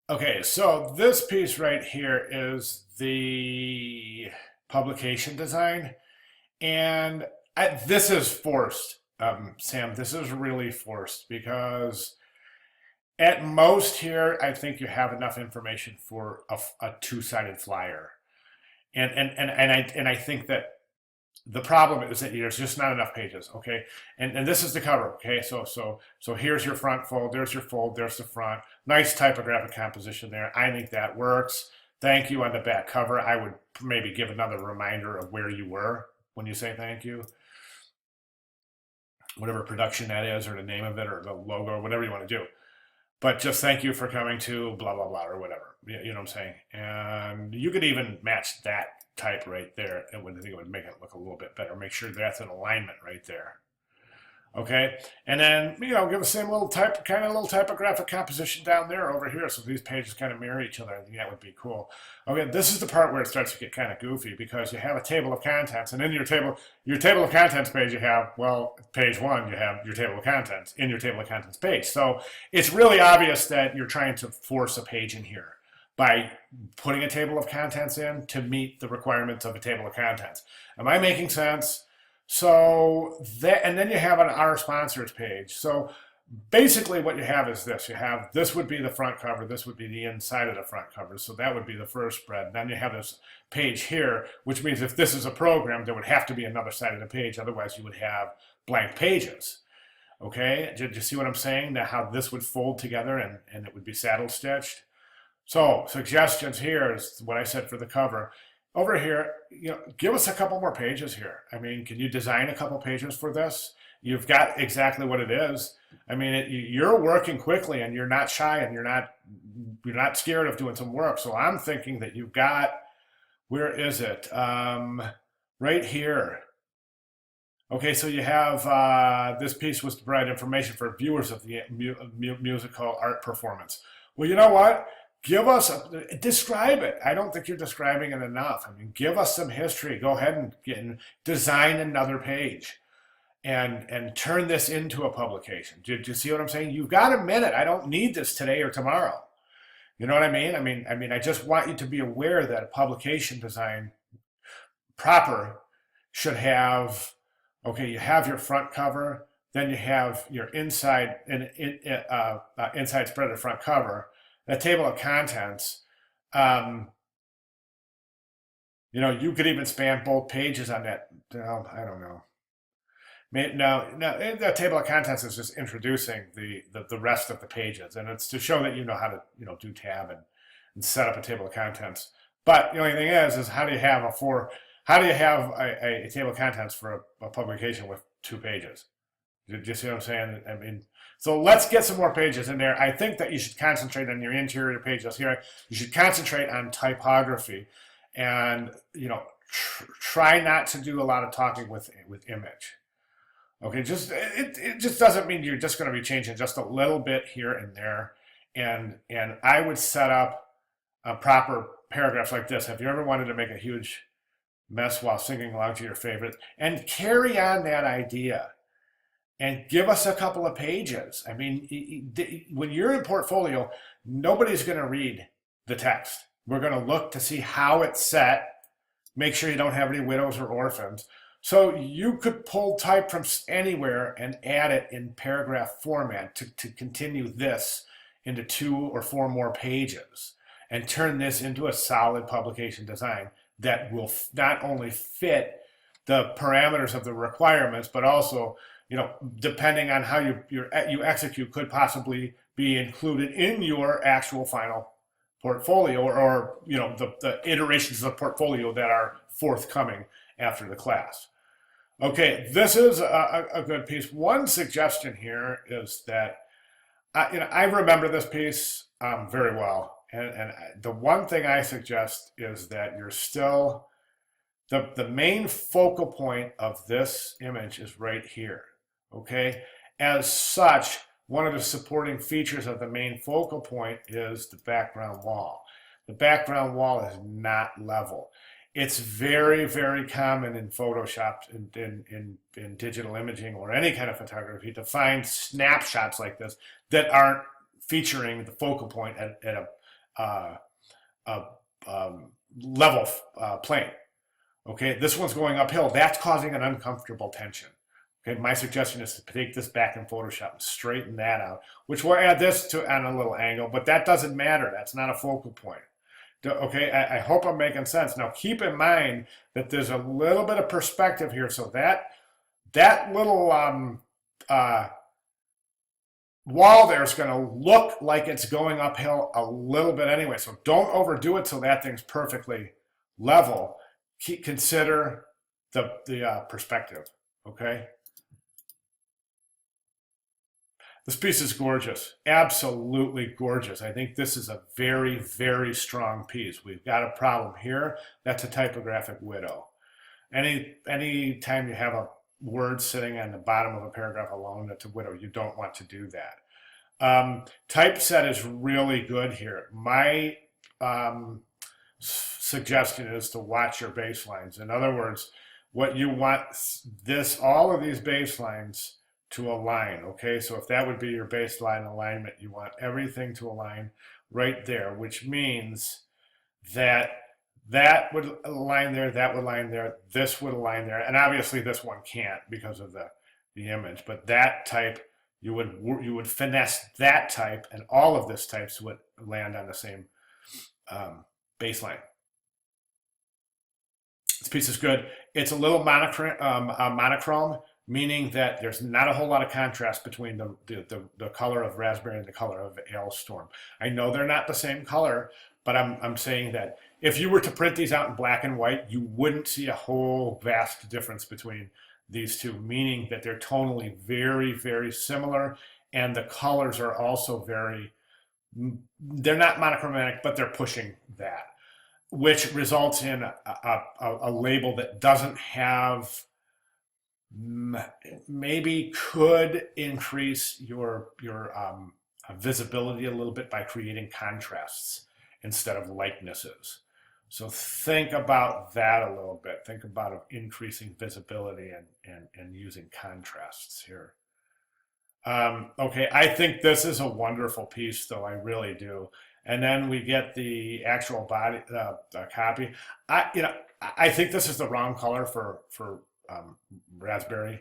Okay, so this piece right here is the publication design, and this is forced, Sam. This is really forced because at most here, I think you have enough information for a two-sided flyer, and I think that the problem is that there's just not enough pages. Okay, and this is the cover. Okay, so here's your front fold, there's your fold, there's the front. Nice typographic composition there. I think that works. Thank you on the back cover. I would maybe give another reminder of where you were when you say thank you, whatever production that is, or the name of it, or the logo, or whatever you want to do. But just thank you for coming to blah blah blah or whatever. You know what I'm saying? And you could even match that type right there, and I think it would make it look a little bit better. Make sure that's in alignment right there. Okay, and then give the same little little typographic composition down there over here, so these pages kind of mirror each other. I think that would be cool. Okay, this is the part where it starts to get kind of goofy because you have a table of contents, and in your table of contents page, you have page one, you have your table of contents in your table of contents page. So it's really obvious that you're trying to force a page in here by putting a table of contents in to meet the requirements of a table of contents. Am I making sense? So that, and then you have an Our Sponsors page. So basically what you have is this. This would be the front cover. This would be the inside of the front cover. So that would be the first spread. Then you have this page here, which means if this is a program, there would have to be another side of the page. Otherwise, you would have blank pages. Okay, did you see what I'm saying? Now how this would fold together and it would be saddle stitched. So suggestions here is what I said for the cover. Over here, give us a couple more pages here. I mean, can you design a couple pages for this? You've got exactly what it is. I mean, you're working quickly and you're not shy and you're not scared of doing some work. So I'm thinking that you've got, where is it? Right here. Okay, so you have this piece was to provide information for viewers of the musical art performance. Well, you know what? Describe it. I don't think you're describing it enough. I mean, give us some history. Go ahead and design another page and turn this into a publication. Do you see what I'm saying? You've got a minute. I don't need this today or tomorrow. You know what I mean? I just want you to be aware that a publication design proper should have, okay, you have your front cover, then you have your inside inside spread of front cover, that table of contents. Um, you could even span both pages on that. I don't know. No, the table of contents is just introducing the rest of the pages, and it's to show that you know how to do tab and set up a table of contents. But the only thing is how do you have a table of contents for a publication with 2 pages? Do you see what I'm saying? I mean, so let's get some more pages in there. I think that you should concentrate on your interior pages here. You should concentrate on typography, and try not to do a lot of talking with image. Okay, it just doesn't mean you're just going to be changing just a little bit here and there, and I would set up proper paragraphs like this. Have you ever wanted to make a huge mess while singing along to your favorite? And carry on that idea and give us a couple of pages. I mean, when you're in portfolio, nobody's going to read the text. We're going to look to see how it's set, make sure you don't have any widows or orphans. So you could pull type from anywhere and add it in paragraph format to continue this into 2 or 4 more pages and turn this into a solid publication design that will not only fit the parameters of the requirements, but also, depending on how you execute, could possibly be included in your actual final portfolio or the iterations of the portfolio that are forthcoming after the class. Okay, this is a good piece. One suggestion here is that I remember this piece very well, and the one thing I suggest is that you're still the main focal point of this image is right here. Okay, as such, one of the supporting features of the main focal point is the background wall. The background wall is not level. It's very, very common in Photoshop, in digital imaging or any kind of photography to find snapshots like this that aren't featuring the focal point uh, uh, level plane. Okay, this one's going uphill. That's causing an uncomfortable tension. Okay, my suggestion is to take this back in Photoshop and straighten that out, which will add this to on a little angle, but that doesn't matter. That's not a focal point. Okay, I hope I'm making sense. Now keep in mind that there's a little bit of perspective here, so that little wall there is going to look like it's going uphill a little bit anyway. So don't overdo it so that thing's perfectly level. Consider the perspective. Okay. This piece is gorgeous, absolutely gorgeous. I think this is a very, very strong piece. We've got a problem here. That's a typographic widow. Any time you have a word sitting on the bottom of a paragraph alone, that's a widow. You don't want to do that. Typeset is really good here. My suggestion is to watch your baselines. In other words, what you want all of these baselines to align. Okay, so if that would be your baseline alignment, you want everything to align right there, which means that that would align there, that would align there, this would align there, and obviously this one can't because of the image. But that type, you would finesse that type, and all of this types would land on the same baseline. This piece is good. It's a little monochrome, meaning that there's not a whole lot of contrast between the color of raspberry and the color of Storm. I know they're not the same color, but I'm saying that if you were to print these out in black and white, you wouldn't see a whole vast difference between these two, meaning that they're tonally very, very similar, and the colors are also they're not monochromatic, but they're pushing that, which results in a label that doesn't have, maybe could increase your visibility a little bit by creating contrasts instead of likenesses. So think about that a little bit. Think about increasing visibility and using contrasts here. Okay, I think this is a wonderful piece, though. I really do. And then we get the actual body, copy. I think this is the wrong color for raspberry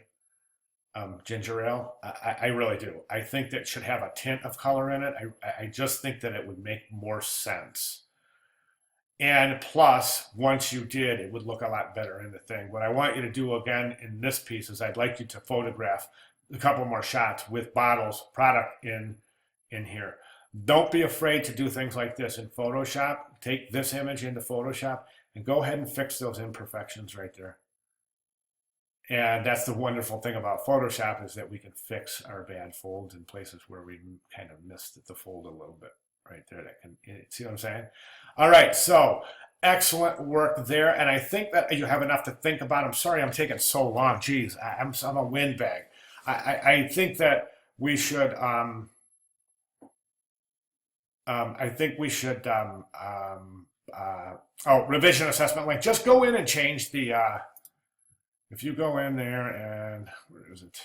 ginger ale. I really do. I think that it should have a tint of color in it. I just think that it would make more sense. And plus, once you did, it would look a lot better in the thing. What I want you to do again in this piece is I'd like you to photograph a couple more shots with bottles, product in here. Don't be afraid to do things like this in Photoshop. Take this image into Photoshop and go ahead and fix those imperfections right there. And that's the wonderful thing about Photoshop, is that we can fix our bad folds in places where we kind of missed the fold a little bit right there. That can, see what I'm saying? All right, so excellent work there. And I think that you have enough to think about. I'm sorry I'm taking so long. Geez, I'm a windbag. I think that we should, revision assessment link. Just go in and change the, if you go in there and, where is it?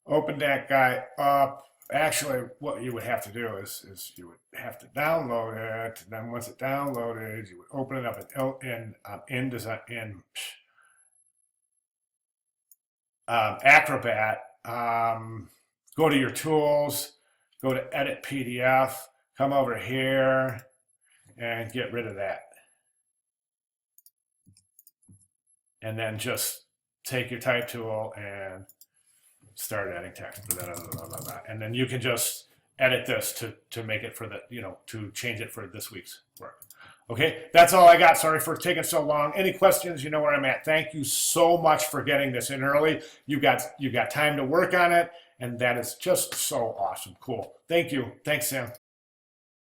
Open that guy up. Actually, what you would have to do is you would have to download it. And then once it's downloaded, you would open it up in Acrobat. Go to your tools, go to Edit PDF, come over here, and get rid of that. And then just take your type tool and start adding text. And then you can just edit this to make it for the, to change it for this week's work. Okay, that's all I got. Sorry for taking so long. Any questions, you know where I'm at. Thank you so much for getting this in early. You got time to work on it, and that is just so awesome. Cool. Thank you. Thanks, Sam.